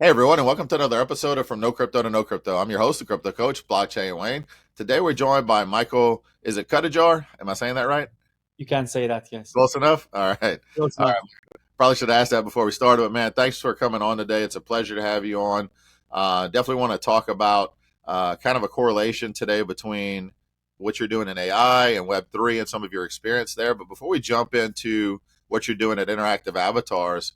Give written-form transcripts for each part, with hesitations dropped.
Hey everyone, and welcome to another episode of From No Crypto to No Crypto. I'm your host, the Crypto Coach, Blockchain Wayne. Today we're joined by Michael. Is it Cutajar? Am I saying that right? You can say that, yes. Close enough. All right. Close All enough. right. Probably should have asked that before we started, but man, thanks for coming on today. It's a pleasure to have you on. Definitely want to talk about kind of a correlation today between what you're doing in AI and Web3 and some of your experience there. But before we jump into what you're doing at Interactive Avatars,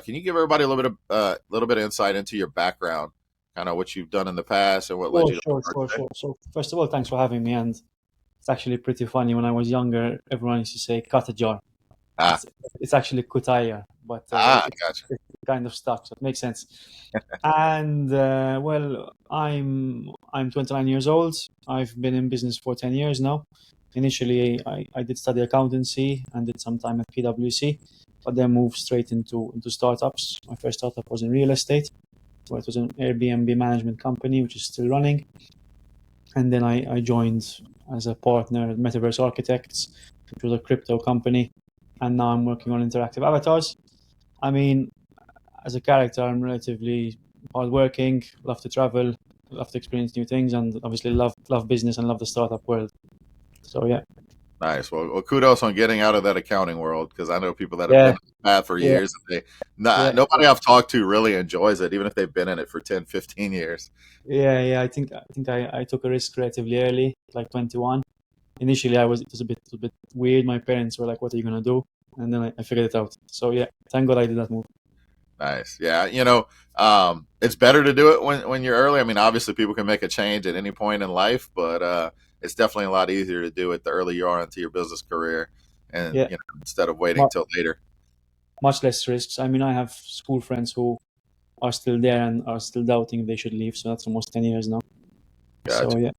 can you give everybody a little bit of insight into your background, kind of what you've done in the past and what led you to Sure. So first of all, thanks for having me. And it's actually pretty funny. When I was younger, everyone used to say Cutajar. Ah, It's actually Cutajar, but gotcha. it's kind of stuck, so it makes sense. And well, I'm 29 years old. I've been in business for 10 years now. Initially, I did study accountancy and did some time at PwC, but then moved straight into startups. My first startup was in real estate, where it was an Airbnb management company, which is still running. And then I joined as a partner at Metaverse Architects, which was a crypto company. And now I'm working on interactive avatars. I mean, as a character, I'm relatively hardworking, love to travel, love to experience new things, and obviously love business and love the startup world. So yeah. Nice. Well, kudos on getting out of that accounting world, because I know people that have been Yeah, in that for yeah, years. yeah, Nobody I've talked to really enjoys it, even if they've been in it for 10, 15 years. yeah. I took a risk relatively early, like 21. Initially, it was a bit weird. My parents were like, "What are you gonna do?" And then I figured it out. So yeah, thank God I did that move. Nice. Yeah. It's better to do it when you're early. I mean, obviously people can make a change at any point in life, but it's definitely a lot easier to do it the earlier you are into your business career and, Yeah, instead of waiting mu- till later. much less risks. I mean, I have school friends who are still there and are still doubting if they should leave. So that's almost 10 years now. So Gotcha. yeah,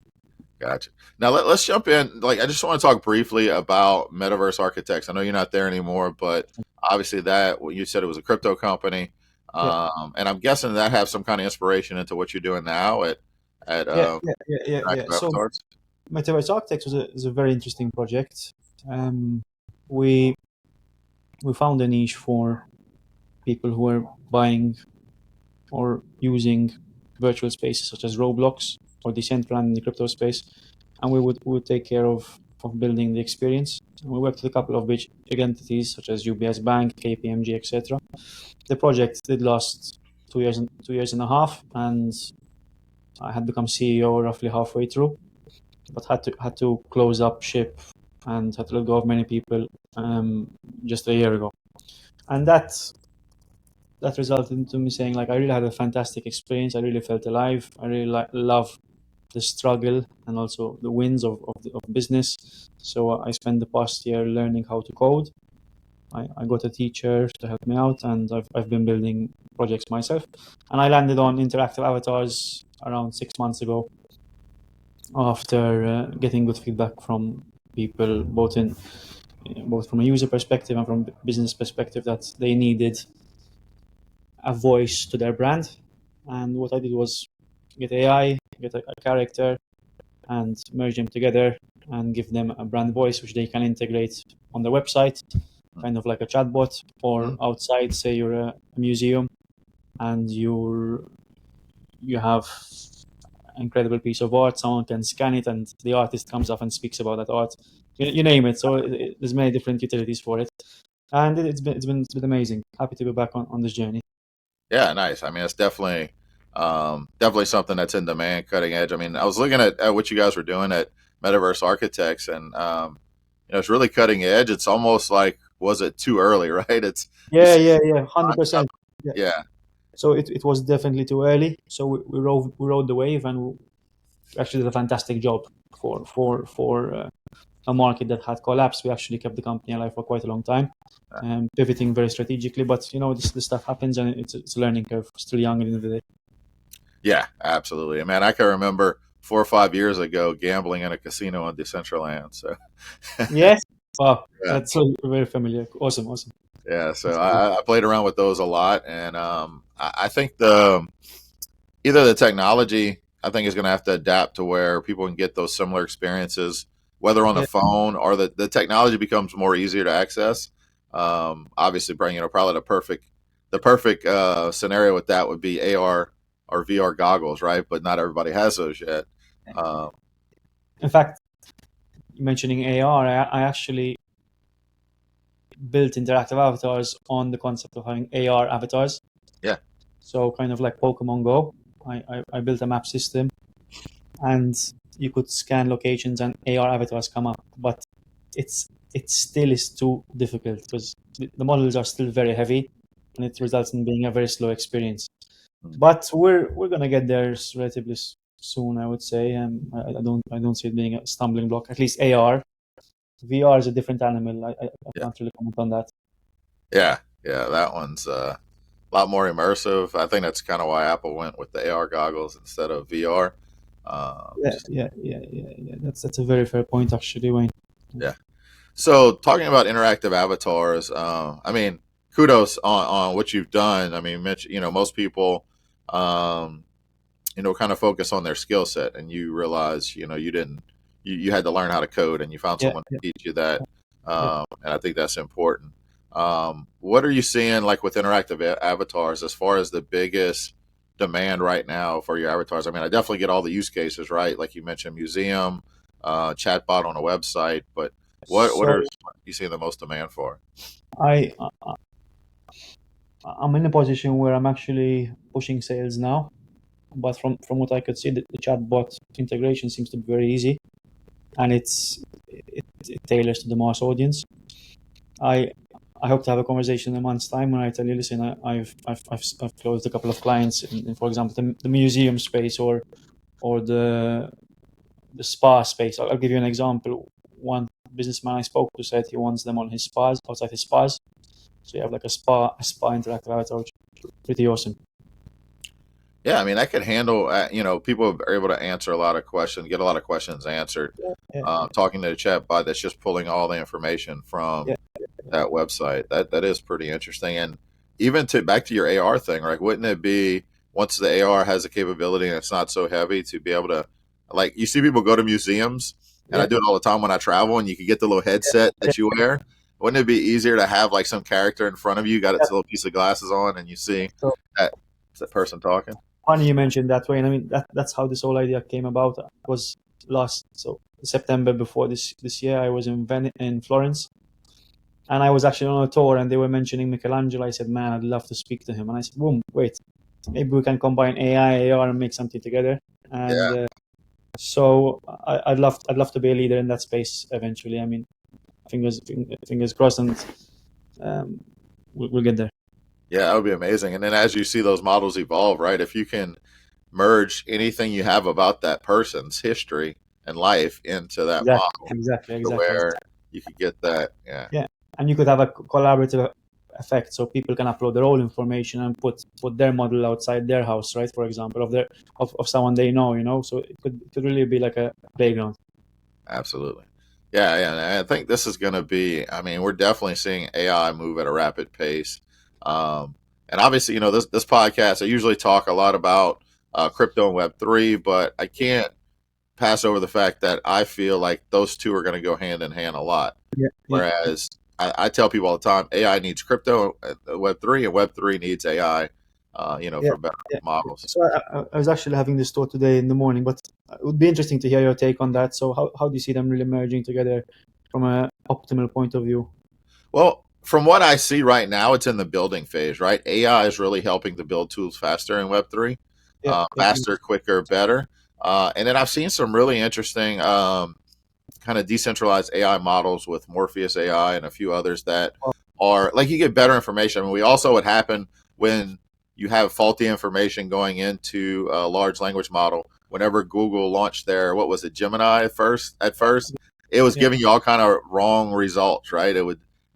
Gotcha. Now let's jump in. Like, I just want to talk briefly about Metaverse Architects. I know you're not there anymore, but obviously well, you said it was a crypto company, yeah, and I'm guessing that have some kind of inspiration into what you're doing now at yeah. Interactive So Avatars. Metaverse Architects is a very interesting project. Um, we we found a niche for people who are buying or using virtual spaces such as Roblox or Decentraland in the crypto space, and we would take care of building the experience. And we worked with a couple of big entities such as UBS Bank, KPMG, etc. The project did last 2 years and a half, and I had become CEO roughly halfway through, but had to close up ship and had to let go of many people just a year ago, and that resulted into me saying, like, I really had a fantastic experience. I really felt alive. I really love the struggle and also the wins of business. So I spent the past year learning how to code. I got a teacher to help me out, and I've been building projects myself. And I landed on interactive avatars around 6 months ago, after getting good feedback from people, both from a user perspective and from business perspective, that they needed a voice to their brand. And what I did was get AI, get a character, and merge them together and give them a brand voice, which they can integrate on their website, kind of like a chatbot, or outside. Say you're a museum and you have an incredible piece of art. Someone can scan it, and the artist comes up and speaks about that art. You name it. So there's many different utilities for it, and it's been amazing. Happy to be back on this journey. Yeah, nice. I mean, it's definitely something that's in demand, cutting edge. I mean, I was looking at what you guys were doing at Metaverse Architects, and it's really cutting edge. It's almost like, was it too early, right? You see Yeah, concept. 100%. Yeah. Yeah, So it was definitely too early. So we rode the wave, and we actually did a fantastic job for a market that had collapsed. We actually kept the company alive for quite a long time, pivoting very strategically. But this stuff happens, and it's a learning curve. Still young at the end of the day. yeah, absolutely. Man, I can remember 4 or 5 years ago gambling in a casino on Decentraland. So Yes. Wow, yeah, that's very familiar. Awesome. yeah. So That's cool. I played around with those a lot, and I think the either the technology, I think, is going to have to adapt to where people can get those similar experiences, whether on the Yeah, phone or the technology becomes more easier to access. Obviously, bringing probably the perfect the perfect scenario with that would be AR or VR goggles, right? But not everybody has those yet. Um, In fact, mentioning AR, I actually built interactive avatars on the concept of having AR avatars. yeah, So kind of like Pokemon Go. I built a map system, and you could scan locations and AR avatars come up. But it still is too difficult because the models are still very heavy, and it results in being a very slow experience. But we're gonna get there relatively soon, I would say. I don't see it being a stumbling block. At least AR, VR is a different animal. I yeah, can't really comment on that. yeah, yeah. That one's a lot more immersive. I think that's kind of why Apple went with the AR goggles instead of VR. Yeah, Just yeah, yeah, yeah, yeah. That's a very fair point, actually, Wayne. yeah. So talking about interactive avatars, I mean, kudos on what you've done. I mean, Mitch, most people, um, kind of focus on their skill set, and you realize, you didn't, you had to learn how to code, and you found Yeah, someone yeah, to teach you that, yeah. and I think that's important. What are you seeing like with interactive avatars as far as the biggest demand right now for your avatars? I mean, I definitely get all the use cases, right? Like you mentioned, museum, chatbot on a website, but what So are you seeing the most demand for? I I'm in a position where I'm actually pushing sales now, but from what I could see, the chatbot integration seems to be very easy, and it tailors to the mass audience. I I hope to have a conversation in a month's time when I tell you, listen, I've closed a couple of clients for example, the museum space or the spa space. I'll give you an example. One businessman I spoke to said he wants them on his spas, outside his spas. So you have like a spa interactive avatar, which is pretty awesome. Yeah, I mean, that could handle. People are able to answer a lot of questions, get a lot of questions answered. Yeah, yeah, Talking to the chat bot that's just pulling all the information from yeah, that website. That is pretty interesting. And even to back to your AR thing, right? Wouldn't it be once the AR has a capability and it's not so heavy to be able to, like, you see people go to museums, and I yeah, do it all the time when I travel, and you can get the little headset yeah, that you wear. Wouldn't it be easier to have like some character in front of you, got yeah. its little piece of glasses on, and you see So that that person talking? funny you mentioned that way, and I mean that's how this whole idea came about. Was last so September before this year. I was in Florence, and I was actually on a tour, and they were mentioning Michelangelo. I said, man, I'd love to speak to him. And I said, boom, wait, maybe we can combine AI, AR, and make something together. And Yeah. so I'd love to be a leader in that space eventually. I mean, fingers crossed, and um, we'll get there. Yeah, that would be amazing. And then as you see those models evolve, right? If you can merge anything you have about that person's history and life into that Exactly, model exactly, to exactly. where you could get that. Yeah, Yeah, and you could have a collaborative effect, so people can upload their own information and put their model outside their house, right? For example, of someone they know, So it could really be like a playground. absolutely. Yeah, yeah. And I think this is going to be, I mean, we're definitely seeing AI move at a rapid pace. Um, and obviously, this podcast, I usually talk a lot about crypto and Web3, but I can't pass over the fact that I feel like those two are going to go hand in hand a lot. Yeah, yeah, yeah. Whereas I tell people all the time, AI needs crypto, Web3, and Web3 needs AI, Yeah, for better yeah. models. So I was actually having this thought today in the morning, but it would be interesting to hear your take on that. So how do you see them really merging together from a optimal point of view? Well, from what I see right now, it's in the building phase, right? AI is really helping to build tools faster in Web3, Yeah, yeah, faster, quicker, better. And then I've seen some really interesting kind of decentralized AI models with Morpheus AI and a few others that well, are like you get better information. I mean, we also what happened when you have faulty information going into a large language model. Whenever Google launched their what was it Gemini at first, it was yeah, giving you all kind of wrong results, right? You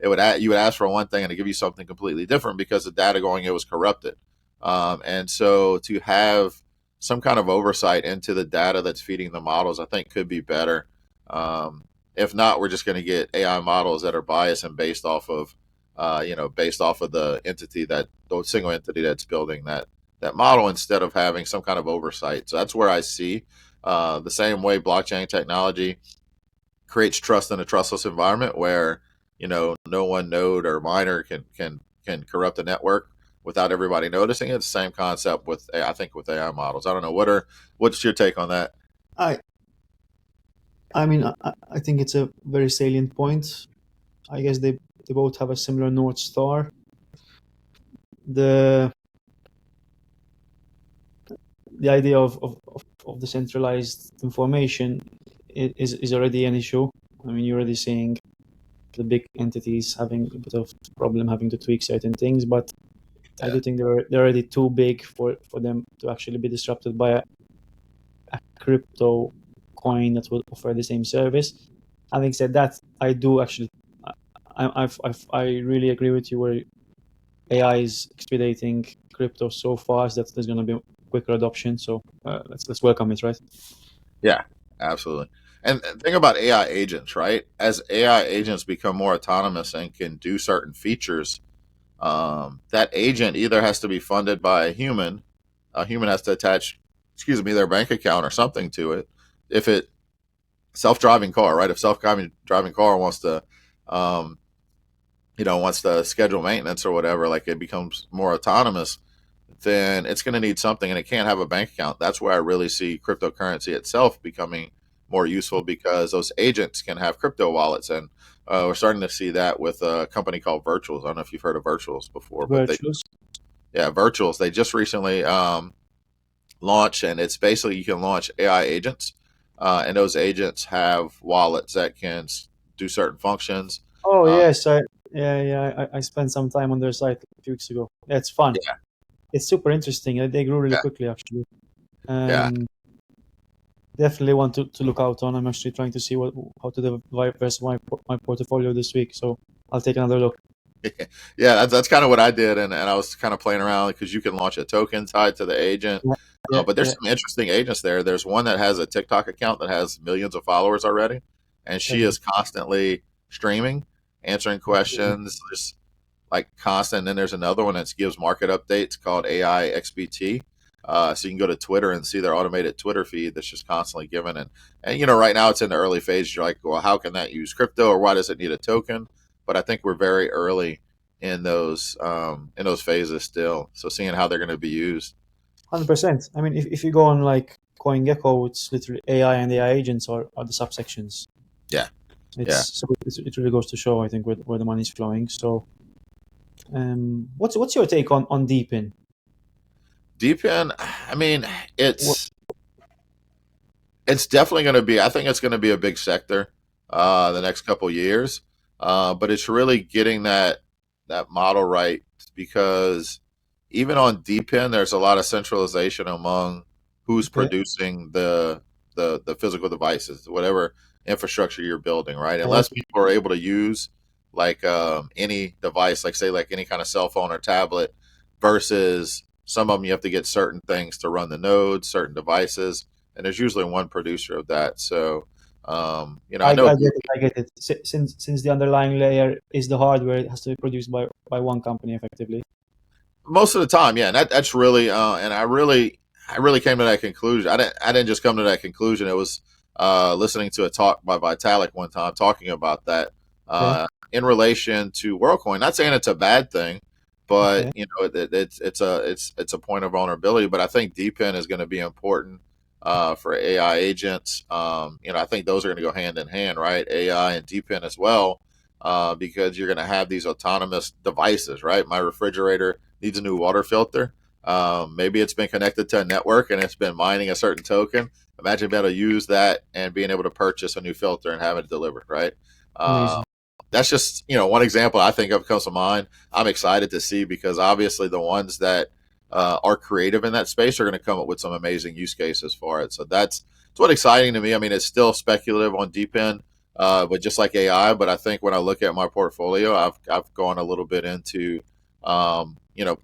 would ask for one thing and it give you something completely different because the data going it was corrupted. And so to have some kind of oversight into the data that's feeding the models, I think could be better. Um, if not, we're just going to get AI models that are biased and based off of the single entity that's building that model instead of having some kind of oversight. So that's where I see the same way blockchain technology creates trust in a trustless environment where no one node or miner can corrupt the network. without everybody noticing it. It's the same concept with I think with AI models. I don't know what's your take on that? I I mean, I think it's a very salient point. I guess they both have a similar North Star. The the idea of decentralized information is already an issue. I mean, you're already seeing the big entities having a bit of problem having to tweak certain things, but I Yeah, do think they're already too big for them to actually be disrupted by a crypto coin that will offer the same service. Having said that, I do actually, I really agree with you where AI is expediting crypto so fast that there's going to be quicker adoption. So let's welcome it, right? yeah, absolutely. And think about AI agents, right? As AI agents become more autonomous and can do certain features, that agent either has to be funded by a human has to attach, excuse me, their bank account or something to it. If it self-driving car, right? If self-driving car wants to, um, wants to schedule maintenance or whatever, like it becomes more autonomous, then it's going to need something, and it can't have a bank account. That's where I really see cryptocurrency itself becoming more useful because those agents can have crypto wallets, and we're starting to see that with a company called Virtuals. I don't know if you've heard of Virtuals before, but Virtuous. yeah, Virtuals. They just recently launched, and it's basically you can launch AI agents, and those agents have wallets that can do certain functions. Oh Uh, yes, I spent some time on their site a few weeks ago. Yeah, it's fun. yeah, It's super interesting. They grew really yeah, quickly, actually. yeah. Definitely want to look out on. I'm actually trying to see how to diversify my portfolio this week, so I'll take another look. Yeah, that's kind of what I did, and I was kind of playing around because you can launch a token tied to the agent. Yeah, yeah, But there's yeah. some interesting agents there. There's one that has a TikTok account that has millions of followers already, and she Crazy. is constantly streaming, answering questions, just like constant. And then there's another one that gives market updates called AI XBT. So you can go to Twitter and see their automated Twitter feed that's just constantly given. And right now it's in the early phase. You're like, well, how can that use crypto, or why does it need a token? But I think we're very early in those phases still. So seeing how they're going to be used. 100%. I mean, if you go on like CoinGecko, it's literally AI and AI agents are the subsections. Yeah, It's yeah. so it really goes to show, I think, where the money's flowing. So, what's your take on Deepin? Deepin, I mean, What, it's definitely going to be. I think it's going to be a big sector the next couple years. But it's really getting that model right because even on DeepIn, there's a lot of centralization among who's okay, producing the physical devices, whatever infrastructure you're building, right? yeah, Unless people are able to use like any device, like say like any kind of cell phone or tablet, versus some of them you have to get certain things to run the nodes, certain devices, and there's usually one producer of that. So, I know I get it. I get it. Since the underlying layer is the hardware, it has to be produced by one company effectively. most of the time, yeah, and that's really, and I really came to that conclusion. I didn't just come to that conclusion. It was listening to a talk by Vitalik one time talking about that Okay, in relation to WorldCoin. Not saying it's a bad thing, but okay, it's a point of vulnerability. But I think DeepIn is going to be important for AI agents. I think those are going to go hand in hand, right? AI and DeepIn as well, because you're going to have these autonomous devices, right? My refrigerator needs a new water filter. Maybe it's been connected to a network and it's been mining a certain token. Imagine being able to use that and being able to purchase a new filter and have it delivered, right? Uh, amazing. that's just one example I think of comes to mind. I'm excited to see because obviously the ones that are creative in that space are going to come up with some amazing use cases for it. So it's what exciting to me. I mean, it's still speculative on deep end, but just like AI. But I think when I look at my portfolio, I've gone a little bit into um, you know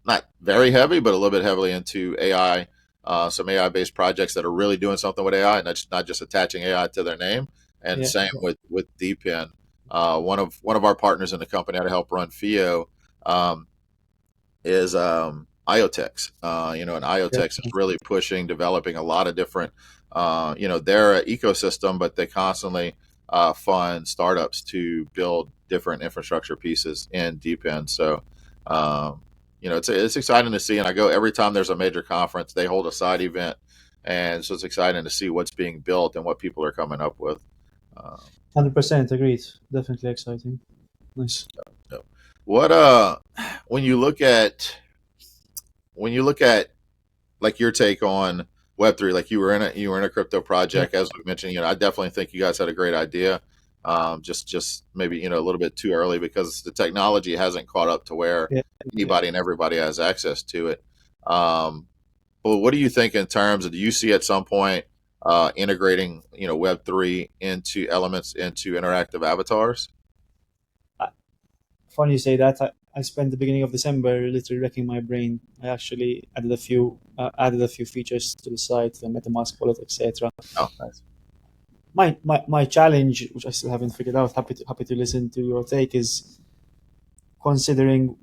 not very heavy, but a little bit heavily into AI, some AI based projects that are really doing something with AI, and that's not just attaching AI to their name. And Yeah, same with DeepIn. One of our partners in the company to help run FIO um, is IoTex. And yeah. IoTex is really pushing, developing a lot of different, they're an ecosystem, but they constantly fund startups to build different infrastructure pieces in DeepIn. So, um, it's exciting to see. And I go every time there's a major conference, they hold a side event, and so it's exciting to see what's being built and what people are coming up with. 100% agreed. Definitely exciting. Nice. So what when you look at like your take on Web3, like you were in a crypto Yeah, project, as we mentioned. I definitely think you guys had a great idea. Just maybe a little bit too early because the technology hasn't caught up to where yeah, yeah. anybody and everybody has access to it. But what do you think in terms of, do you see at some point integrating Web3 into elements into interactive avatars? Funny you say that. I spent the beginning of December literally wrecking my brain. I actually added a few features to the site, the MetaMask wallet, etc. Oh, nice. My challenge, which I still haven't figured out, happy to listen to your take, is considering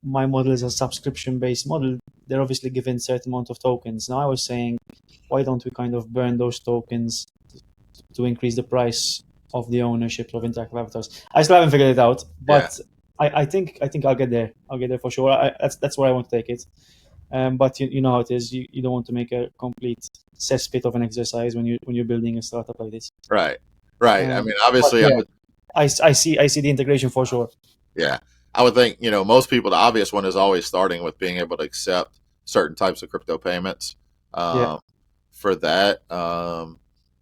my model is a subscription based model. They're obviously given certain amount of tokens. Now I was saying, why don't we kind of burn those tokens to increase the price of the ownership of interactive avatars? I still haven't figured it out, Yeah. but I think I'll get there. I'll get there for sure. That's where I want to take it. But you know how it is. You don't want to make a complete cesspit of an exercise when you're building a startup like this. Right. Right. I Um, mean, but obviously, I yeah, would. I see the integration for sure. Yeah, I would think most people, the obvious one is always starting with being able to accept certain types of crypto payments. Yeah. Um, for that,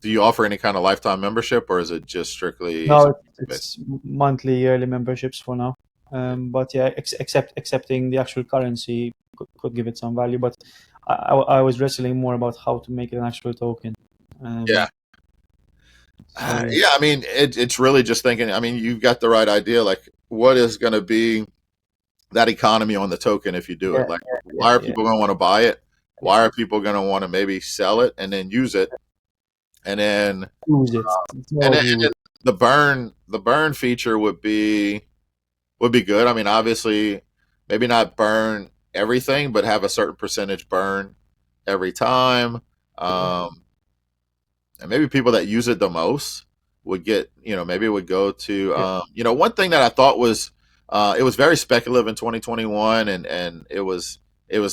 do you offer any kind of lifetime membership, or is it just strictly No, based? it's monthly, yearly memberships for now. But yeah, accepting the actual currency could give it some value. But I was wrestling more about how to make it an actual token. Yeah. Um, so Yeah, I mean, it's really just thinking. I mean, you've got the right idea. Like, what is going to be that economy on the token if you do yeah, it? Like, yeah, why are yeah, people going to want to buy it? yeah. Why are people going to want to maybe sell it and then use it, and then Use it. It's more and then, about use it. the burn feature would be good. I mean, obviously, maybe not burn everything, but have a certain percentage burn every time. Yeah, Um, and maybe people that use it the most would get, maybe it would go to, yeah, one thing that I thought was, it was very speculative in 2021, and it was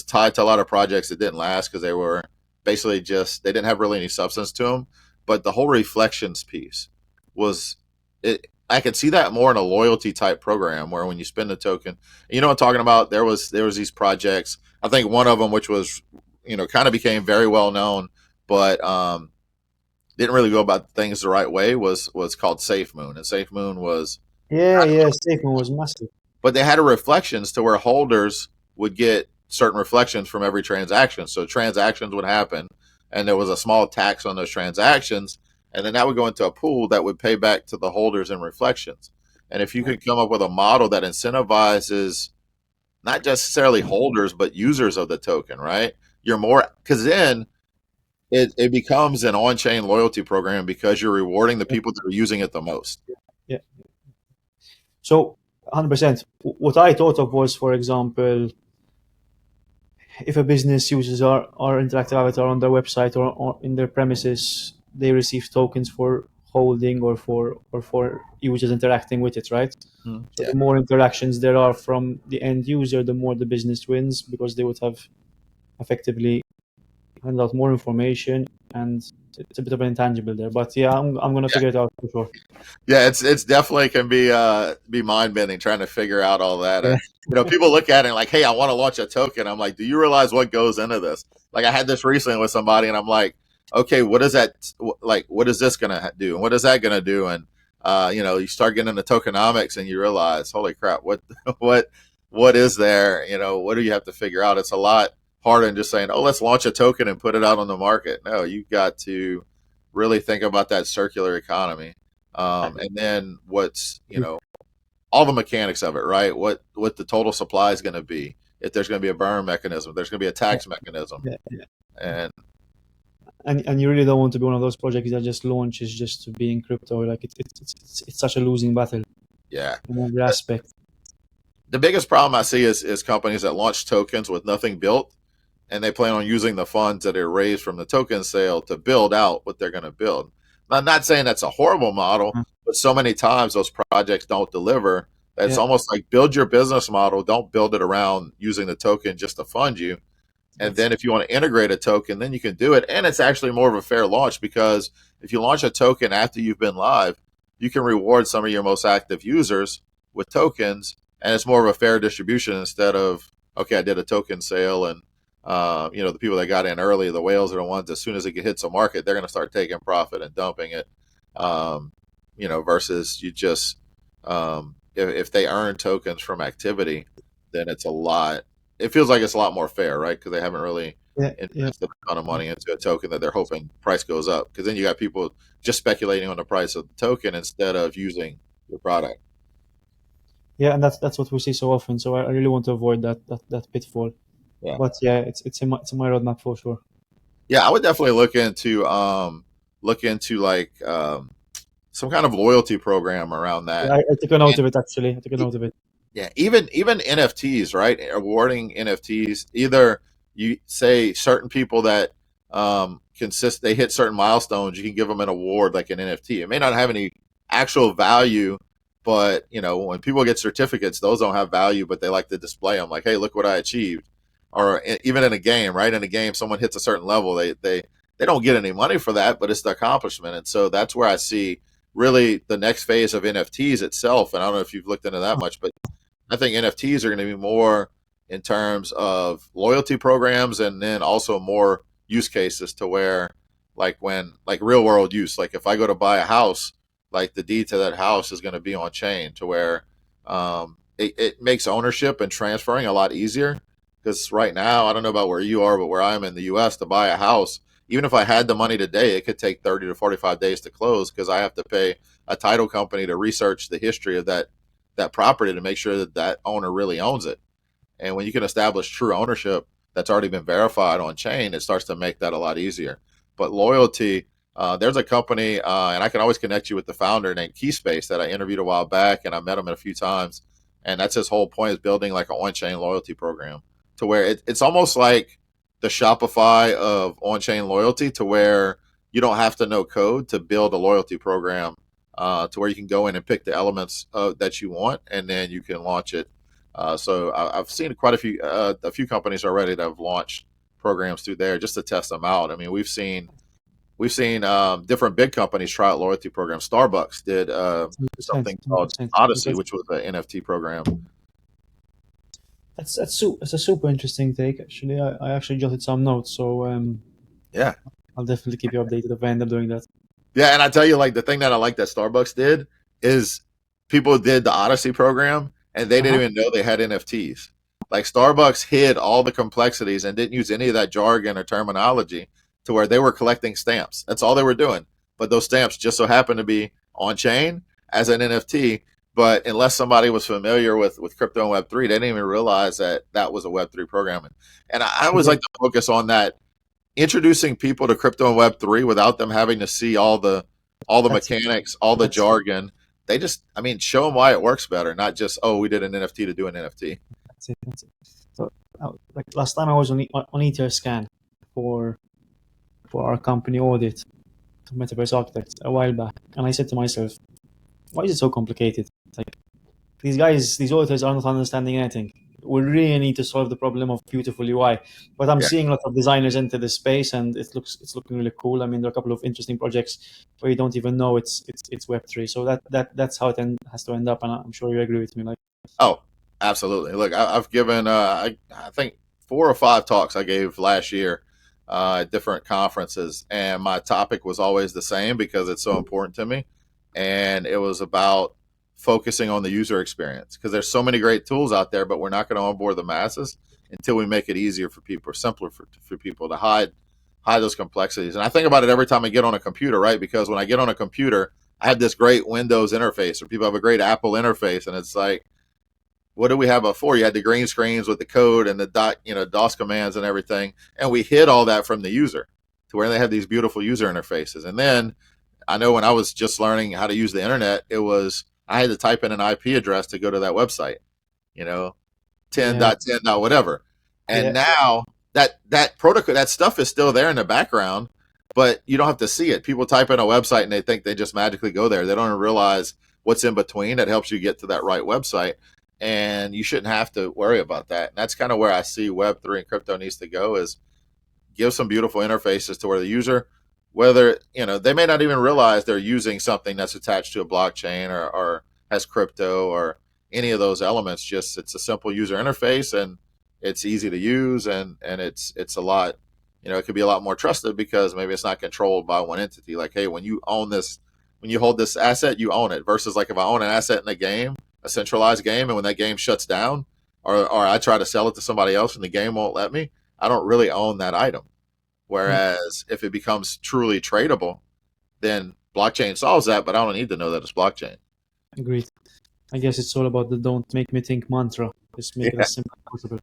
tied to a lot of projects that didn't last because they were basically just, they didn't have really any substance to them. But the whole reflections piece was it. I could see that more in a loyalty type program where when you spend the token, what I'm talking about. There was these projects. I think one of them, which was kind of became very well known, but didn't really go about things the right way, was called Safe Moon, and Safe Moon was, yeah, yeah. Statement was massive. but they had a reflections to where holders would get certain reflections from every transaction. So transactions would happen, and there was a small tax on those transactions, and then that would go into a pool that would pay back to the holders in reflections. And if you could come up with a model that incentivizes not necessarily holders but users of the token, right? You're more, because then it becomes an on-chain loyalty program because you're rewarding the Yeah, people that are using it the most. yeah. So 100%. What I thought of was, for example, if a business uses our interactive avatar on their website or in their premises, they receive tokens for holding or for users interacting with it, right? So Yeah. the more interactions there are from the end user, the more the business wins because they would have effectively handed out more information, and it's a bit of an intangible there. But yeah, I'm gonna figure it out for sure. Yeah, it's definitely can be mind bending trying to figure out all that. Yeah, People look at it and like, hey, I want to launch a token. I'm like, do you realize what goes into this? Like, I had this recently with somebody, and I'm like, okay, what is that? Like, what is this gonna do, and what is that gonna do? And you start getting into tokenomics, and you realize, holy crap, what what what is there? What do you have to figure out? It's a lot harder than just saying, oh, let's launch a token and put it out on the market. No, you've got to really think about that circular economy, and then what's all the mechanics of it, right? What the total supply is going to be, if there's going to be a burn mechanism, there's going to be a yeah, tax mechanism, yeah, yeah. and And you really don't want to be one of those projects that just launches just to be in crypto. Like it's such a losing battle yeah. in every aspect. The biggest problem I see is companies that launch tokens with nothing built, and they plan on using the funds that are raised from the token sale to build out what they're going to build. I'm not saying that's a horrible model, Mm. but so many times those projects don't deliver It's Yeah, almost like build your business model. Don't build it around using the token just to fund you. And that's then if you want to integrate a token, then you can do it. And it's actually more of a fair launch because if you launch a token after you've been live, you can reward some of your most active users with tokens. And it's more of a fair distribution instead of, okay, I did a token sale and, the people that got in early, the whales are the ones, as soon as it hits a market, they're going to start taking profit and dumping it. Versus you just, if they earn tokens from activity, then it's a lot, it feels like it's a lot more fair, right? Because they haven't really yeah, yeah, invested a ton of money into a token that they're hoping price goes up. Because then you got people just speculating on the price of the token instead of using your product. yeah, and that's what we see so often. So I really want to avoid that pitfall. Yeah, But yeah, it's in my roadmap for sure. yeah, I would definitely look into like some kind of loyalty program around Yeah, that. I took a note And of it actually. I took a note of it. yeah, even NFTs, right? Awarding NFTs. Either you say certain people that consist they hit certain milestones, you can give them an award like an NFT. It may not have any actual value, but when people get certificates, those don't have value, but they like to display them. Like, hey, look what I achieved. Or even in a game, right? In a game, someone hits a certain level, they don't get any money for that, but it's the accomplishment. And so that's where I see really the next phase of NFTs itself. And I don't know if you've looked into that much, but I think NFTs are going to be more in terms of loyalty programs and then also more use cases to where like real world use, like if I go to buy a house, like the deed to that house is going to be on chain to where it makes ownership and transferring a lot easier. Because right now, I don't know about where you are, but where I'm in the US to buy a house, even if I had the money today, it could take 30 to 45 days to close because I have to pay a title company to research the history of that property to make sure that that owner really owns it. And when you can establish true ownership that's already been verified on chain, it starts to make that a lot easier. But loyalty, there's a company, and I can always connect you with the founder named Keyspace that I interviewed a while back, and I met him a few times. And that's his whole point is building like an on-chain loyalty program to where it's almost like the Shopify of on-chain loyalty, to where you don't have to know code to build a loyalty program, to where you can go in and pick the elements that you want, and then you can launch it. So I've seen quite a few companies already that have launched programs through there just to test them out. I mean, we've seen different big companies try out loyalty programs. Starbucks did 100%, something called 100%. Odyssey, Because which was an NFT program. that's a super interesting take. Actually, I actually jotted some notes, so Yeah, I'll definitely keep you updated if I end up doing that. yeah, and I tell you, like the thing that I like that Starbucks did is people did the Odyssey program and they Uh didn't huh. even know they had NFTs. Like Starbucks hid all the complexities and didn't use any of that jargon or terminology to where they were collecting stamps. That's all they were doing. But those stamps just so happened to be on chain as an NFT. But unless somebody was familiar with crypto and Web3, they didn't even realize that that was a Web3 program. And I always Yeah, like to focus on that, introducing people to crypto and Web3 without them having to see all the that's it. mechanics, all the That's jargon. They just, I mean, show them why it works better, not just, oh, we did an NFT to do an NFT. that's it. That's it. So, like last time I was on Etherscan for for our company audit to Metaverse Architects a while back, and I said to myself, why is it so complicated? Like these guys, these auditors are not understanding anything. We really need to solve the problem of beautiful UI. But I'm Yeah. seeing lots of designers enter this space, and it's looking really cool. I mean, there are a couple of interesting projects where you don't even know it's Web3. So that's how has to end up, and I'm sure you agree with me. Like, Oh, absolutely. Look, I've given, I think 4 or 5 talks I gave last year at different conferences, and my topic was always the same because it's so important to me. And it was about focusing on the user experience because there's so many great tools out there, but we're not going to onboard the masses until we make it easier for people, or simpler for people to hide those complexities. And I think about it every time I get on a computer, right? Because when I get on a computer, I have this great Windows interface, or people have a great Apple interface, and it's like, what do we have before? You had the green screens with the code and the DOS commands and everything, and we hid all that from the user to where they have these beautiful user interfaces. And then I know when I was just learning how to use the internet, it was I had to type in an IP address to go to that website, you know, yeah, 10.10. Whatever. And yeah, now that protocol, that stuff is still there in the background, but you don't have to see it. People type in a website and they think they just magically go there. They don't even realize what's in between that helps you get to that right website. And you shouldn't have to worry about that. And that's kind of where I see Web3 and crypto needs to go, is give some beautiful interfaces to where the user, whether they may not even realize they're using something that's attached to a blockchain or has crypto or any of those elements. Just it's a simple user interface, and it's easy to use, and it's a lot, it could be a lot more trusted because maybe it's not controlled by one entity. Like, hey, when you own this, when you hold this asset, you own it, versus like if I own an asset in a game, a centralized game, and when that game shuts down, or I try to sell it to somebody else and the game won't let me, I don't really own that item. Yeah, Whereas if it becomes truly tradable, then blockchain solves that, but I don't need to know that it's blockchain. agreed. I guess it's all about the "don't make me think" mantra. Just make it Yeah. as simple as possible.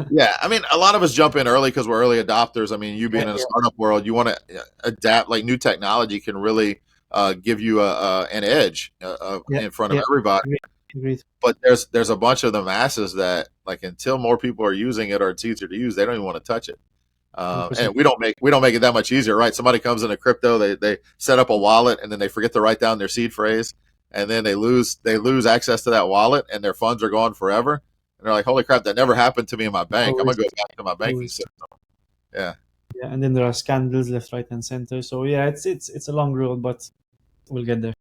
Yeah. I mean, a lot of us jump in early because we're early adopters. I mean, you Yeah, being in a yeah, startup world, you want to adapt. Like, new technology can really give you an edge yeah, in front of yeah. everybody. Agreed. Agreed. But there's a bunch of the masses that, like, until more people are using it or it's easier to use, they don't even want to touch it. And 100%. we don't make it that much easier, right? Somebody comes into crypto, they set up a wallet, and then they forget to write down their seed phrase, and then they lose access to that wallet, and their funds are gone forever. And they're like, "Holy crap, that never happened to me in my bank. I'm Always, gonna go back to my banking always. system." Yeah, Yeah, and then there are scandals left, right, and center. So yeah, it's a long road, but we'll get there.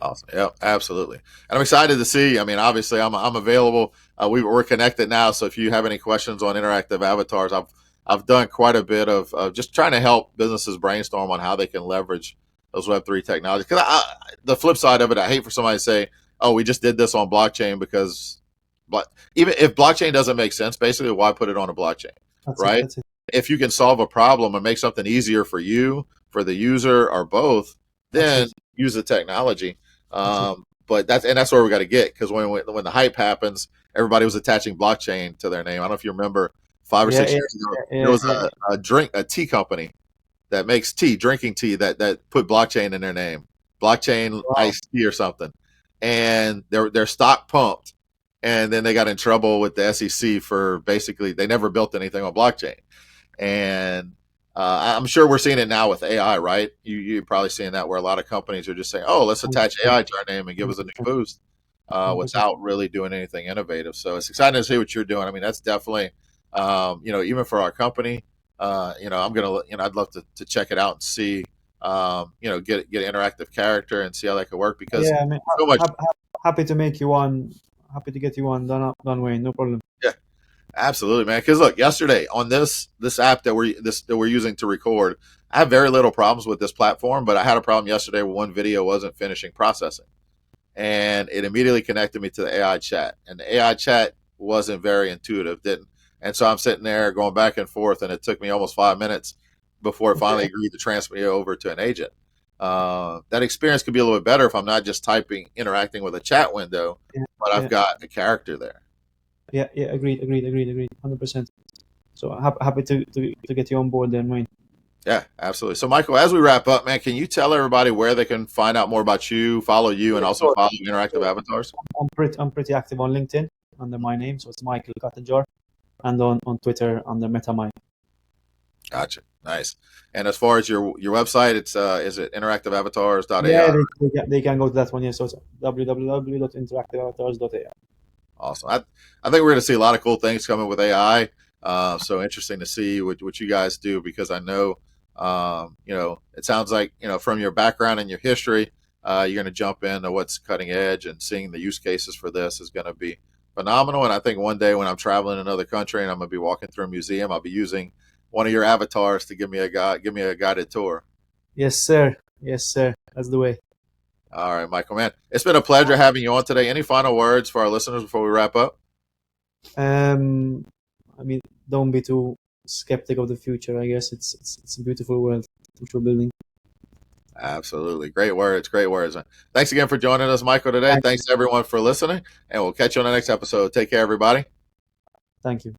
awesome. Yeah, absolutely. And I'm excited to see. I mean, obviously, I'm available. We're connected now, so if you have any questions on interactive avatars, I've done quite a bit of just trying to help businesses brainstorm on how they can leverage those Web3 technologies. Because the flip side of it, I hate for somebody to say, "Oh, we just did this on blockchain," because, but even if blockchain doesn't make sense, basically, why put it on a blockchain, That's it. right? That's it. If you can solve a problem and make something easier for you, for the user, or both, That's then it. use the technology. That's it. But that's where we got to get, because when the hype happens, everybody was attaching blockchain to their name. I don't know if you remember, five or Yeah, six yeah, years ago, there yeah, was yeah, a tea company that makes tea, drinking tea, that put blockchain in their name, blockchain wow. iced tea or something, and their stock pumped, and then they got in trouble with the SEC for basically they never built anything on blockchain. And I'm sure we're seeing it now with AI, right? You're probably seeing that, where a lot of companies are just saying, "Oh, let's attach 100%. AI to our name and give us a new 100%. boost," 100%. without really doing anything innovative. So it's exciting to see what you're doing. I mean, that's definitely, even for our company, I'm gonna, I'd love to check it out and see, get interactive character and see how that could work, because Yeah, I mean, so much. happy to make you one. Happy to get you one done, Wayne. No problem. Yeah, absolutely, man. Because look, yesterday on this app that we're using to record, I have very little problems with this platform, but I had a problem yesterday where one video wasn't finishing processing, and it immediately connected me to the AI chat, and the AI chat wasn't very intuitive, didn't. And so I'm sitting there going back and forth, and it took me almost 5 minutes before it finally Okay. agreed to transfer me over to an agent. That experience could be a little bit better if I'm not just interacting with a chat window, Yeah, but I've yeah, got a character there. yeah, yeah. Agreed, agreed, agreed, agreed. 100%. So happy to get you on board then, Wayne. Yeah, absolutely. So, Michael, as we wrap up, man, can you tell everybody where they can find out more about you, follow you, and Yeah, also sure. follow Interactive So Avatars? I'm pretty active on LinkedIn under my name, so it's Michael Cutajar, and on Twitter under MetaMike. Gotcha. Nice. And as far as your website, it's is it Yeah, interactiveavatars.ai? they can go to that one. Yeah, so it's www.interactiveavatars.ai. Awesome. I think we're going to see a lot of cool things coming with AI. So interesting to see what you guys do, because I know, it sounds like, from your background and your history, you're going to jump into what's cutting edge, and seeing the use cases for this is going to be phenomenal. And I think one day when I'm traveling in another country and I'm going to be walking through a museum, I'll be using one of your avatars to give me a guided tour. Yes, sir. Yes, sir. That's the way. All right, Michael, man, it's been a pleasure having you on today. Any final words for our listeners before we wrap up? Um, I mean, don't be too skeptic of the future. I guess it's a beautiful world which we're building. Absolutely. Great words. Great words. Thanks again for joining us, Michael, today. Thank Thanks to everyone for listening, and we'll catch you on the next episode. Take care, everybody. thank you.